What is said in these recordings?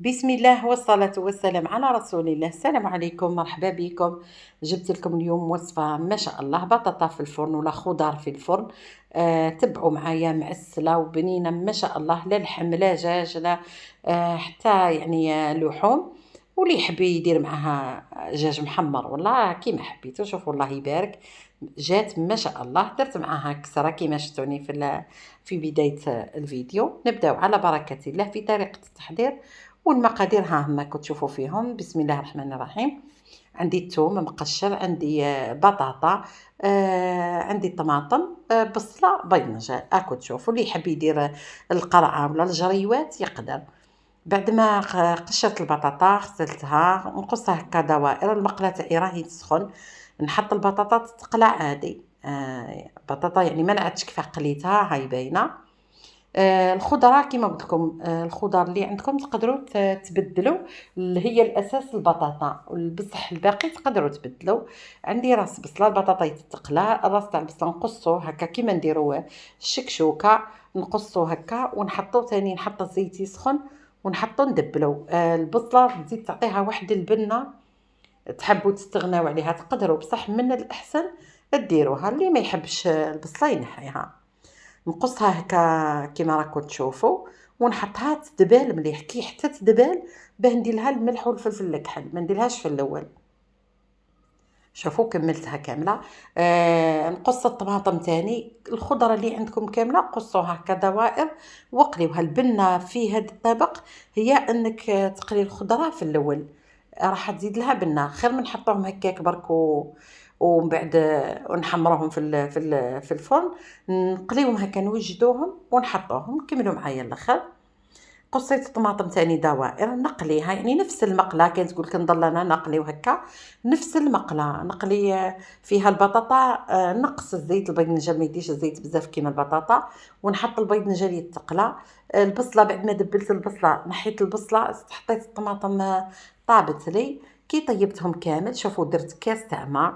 بسم الله والصلاة والسلام على رسول الله. السلام عليكم، مرحبا بكم. جبت لكم اليوم وصفة ما شاء الله، بطاطا في الفرن ولا خضار في الفرن. تبعوا معايا، معسلة وبنينة ما شاء الله، لا لحم لا دجاج لا حتى يعني لحوم. واللي يحب يدير معاها دجاج محمر والله كيما حبيتو، شوفوا الله يبارك. جات ما شاء الله، درت معاها كسرة كيما شفتوني في بداية الفيديو. نبداو على بركة الله في طريقة التحضير. والمقادير ها هما كتشوفوا فيهم. بسم الله الرحمن الرحيم. عندي الثوم مقشر، عندي بطاطا، عندي طماطم، بصله، باذنجان. هاكو تشوفوا، اللي يحب يدير القرعه ولا الجريوات يقدر. بعد ما قشرت البطاطا غسلتها نقصها هكا دوائر. المقله تاعي راهي تسخن، نحط البطاطا تتقلى عادي. بطاطا يعني ما نعدش كيف قليتها، هاي باينه. الخضرة كيما قلت لكم، الخضر اللي عندكم تقدروا تبدلوا. اللي هي الاساس البطاطا، والبصح الباقي تقدروا تبدلوا. عندي راس بصله، البطاطا تتقلى، الراس تاع البصله نقصوه هكا كيما نديروا الشكشوكه. نقصوه هكا ونحطوه ثاني، نحط الزيت يسخن ونحطو ندبلو. البصله تزيد تعطيها واحد البنه. تحبوا تستغناو عليها تقدروا، بصح من الاحسن ديروها. اللي ما يحبش البصله ينحيها. نقصها هكا كيما راكم تشوفوا، ونحطها تدبال مليح كي حتى تدبال، باه ندير لها الملح والفلفل الكحل، ما نديرهاش في الاول. شوفوا كملتها كامله. نقص الطماطم تاني، الخضره اللي عندكم كامله قصوها هكا دوائر وقليوها. البنه في هذا الطبق هي انك تقلي الخضره في الاول، راح تزيد لها بنه خير من نحطوهم هكاك برك ومن بعد ونحمروهم في الفرن. نقليهم هكا نوجدوهم ونحطوهم. كملوا معايا الاخر. قصيت الطماطم تاني دوائر نقليها، يعني نفس المقله. كان تقول لك نضل انا نقلي وهكا، نفس المقله نقلي فيها البطاطا. نقص الزيت، الباذنجان ما يديش الزيت بزاف كيما البطاطا، ونحط الباذنجان يتقلى. البصله بعد ما دبلت البصله نحيت البصله، حطيت الطماطم طابت لي. كي طيبتهم كامل شوفوا درت كاس تاع ماء.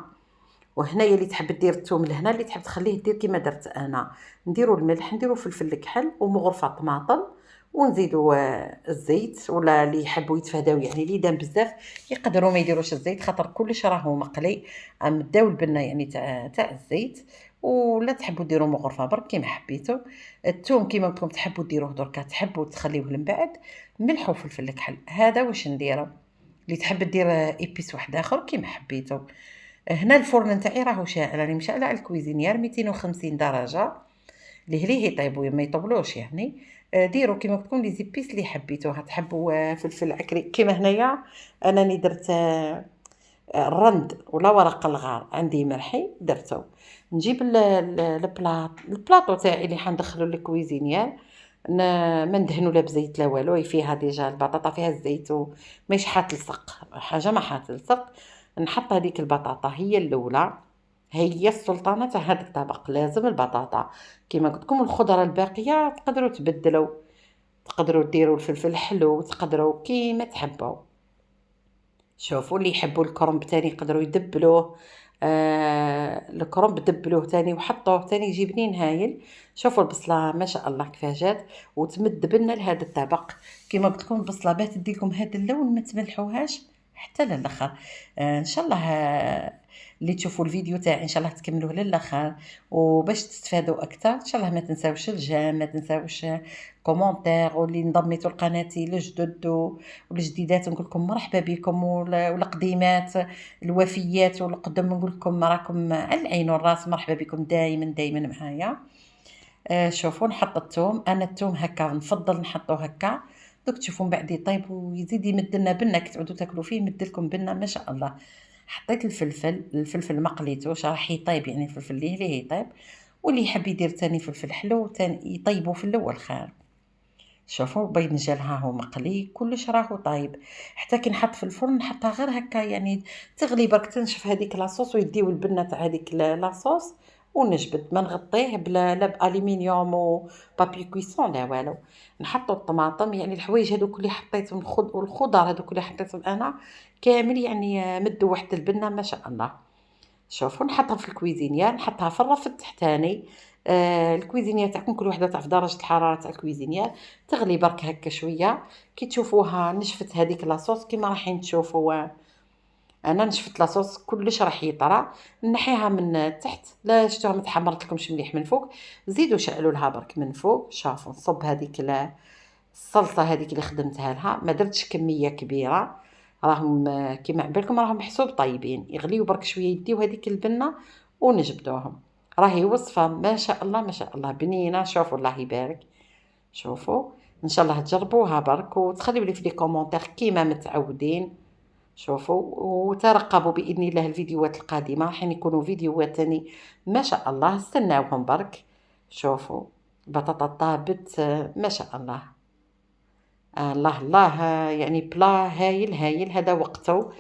وهنايا اللي تحب دير الثوم لهنا، اللي تحب تخليه دير كيما درت انا. نديرو الملح، نديرو فلفل الكحل ومغرفه طماطم، ونزيدو الزيت. ولا اللي يحبوا يتفاداو يعني اللي دام بزاف يقدروا ما يديروش الزيت، خاطر كلش راهو مقلي. مداو البنه يعني تاع الزيت. ولا تحبوا ديروا مغرفه برك كيما حبيتو. الثوم كيما قلت لكم تحبوا ديروه دركا، تحبوا تخليوه من بعد. ملح وفلفل الكحل، هذا واش نديرو. اللي تحب دير ايبيس واحد اخر كيما حبيتو. هنا الفرن نتاعي راهو شاعل، راني مشعله على الكويزينيير 250 درجه. ليه يطيبوا ما يطولوش يعني. ديروا كيما قلت لكم لي زيبيس اللي حبيتوها. تحبوا فلفل عكري كيما هنايا انني درت الرند ولا ورق الغار، عندي مرحي درته. نجيب البلاطو تاعي اللي حندخلو للكويزينيير. ما ندهنو لا بزيت لا والو، فيها ديجا البطاطا فيها الزيت وماش حتلصق حاجه، ما حتلصق. نحط هذيك البطاطا هي الاولى، هي السلطانه تاع هذا الطبق. لازم البطاطا كيما قلت لكم. الخضره الباقيه تقدروا تبدلوا، تقدروا ديروا الفلفل الحلو، تقدروا كيما تحبوا. شوفوا اللي يحبوا الكرنب تاني يقدروا يدبلوه. الكرنب دبلوه تاني وحطوه تاني يجي بنين هايل. شوفوا البصله ما شاء الله كيفاه جات وتمد بنا لهذا الطبق. كيما قلت لكم البصله باه تديكم هذا اللون ما تملحوهاش حتى للاخر. ان شاء الله اللي تشوفوا الفيديو تاعي ان شاء الله تكملوه للاخر، وباش تستفادوا اكثر ان شاء الله ما تنساوش الجيم، ما تنساوش كومونتير. واللي انضميتوا لقناتي الجدد والجديدات نقول لكم مرحبا بكم، والقديمات الوفيات والقدم نقول لكم راكم على العين والراس، مرحبا بكم دائما دائما معايا. شوفوا نحط الثوم. انا الثوم هكا نفضل نحطو هكا، دوك تشوفوا من بعد يطيب ويزيد يمد لنا بنه. كي تعودوا تاكلوا فيه يمد لكم بنه ما شاء الله. حطيت الفلفل ما قليتوش، راح يطيب يعني الفلفل ليه يطيب. واللي يحب يدير تاني فلفل حلو تاني يطيبه في الاول خير. شوفوا باذنجان ها هو مقلي كلش راهو طايب. حتى كي نحط في الفرن نحطها غير هكا يعني تغلي برك تنشف هذيك لاصوص، ويديو البنه تاع هذيك لاصوص. ونجبد ما نغطيه لا بالومنيوم و بابي كويسون لا والو. نحطوا الطماطم يعني الحوايج هذوك اللي حطيتهم والخضر هذوك اللي حطيتهم انا كامل يعني مدوا واحد البنه ما شاء الله. شوفوا نحطها في الكويزينيا، نحطها في الرف التحتاني. الكويزينيير تاعكم كل وحده تعرف درجه الحراره تاع الكويزينيير، تغلي برك هكا شويه. كي تشوفوها نشفت هذيك لاصوص كيما رايحين تشوفوا، انا نشفت لاصوص كلش راح يطرى، نحيها من تحت. لا شفتوها ما تحمرت لكمش مليح من فوق، زيدوا شعلوا لها برك من فوق. شافوا نصب هذيك الصلصه هذيك اللي خدمتها لها، ما درتش كميه كبيره، راهم كيما عبالكم راهم محسوب طيبين، يغليو برك شويه يديو هذيك البنه ونجبدوهم. راهي وصفه ما شاء الله ما شاء الله بنينه. شوفوا الله يبارك، شوفوا ان شاء الله تجربوها برك وتخليو لي في لي كومونتير كيما متعودين. شوفوا وترقبوا باذن الله الفيديوهات القادمه، راح يكونوا فيديوهات تاني ما شاء الله، استناوهم برك. شوفوا بطاطا طابت ما شاء الله. الله الله، يعني بلا هايل هايل. هذا وقته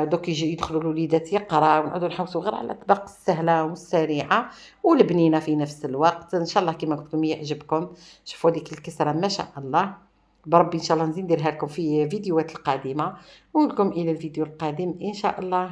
دوك يجي يدخلوا الوليدات يقراو، ونعودوا نحوسوا غير على الاطباق السهله والسريعه والبنينه في نفس الوقت. ان شاء الله كما قلت لكم يعجبكم. شوفوا ديك الكسره ما شاء الله، بربي ان شاء الله نزيد نديرها لكم في فيديوهات القادمه. ونقول لكم الى الفيديو القادم ان شاء الله.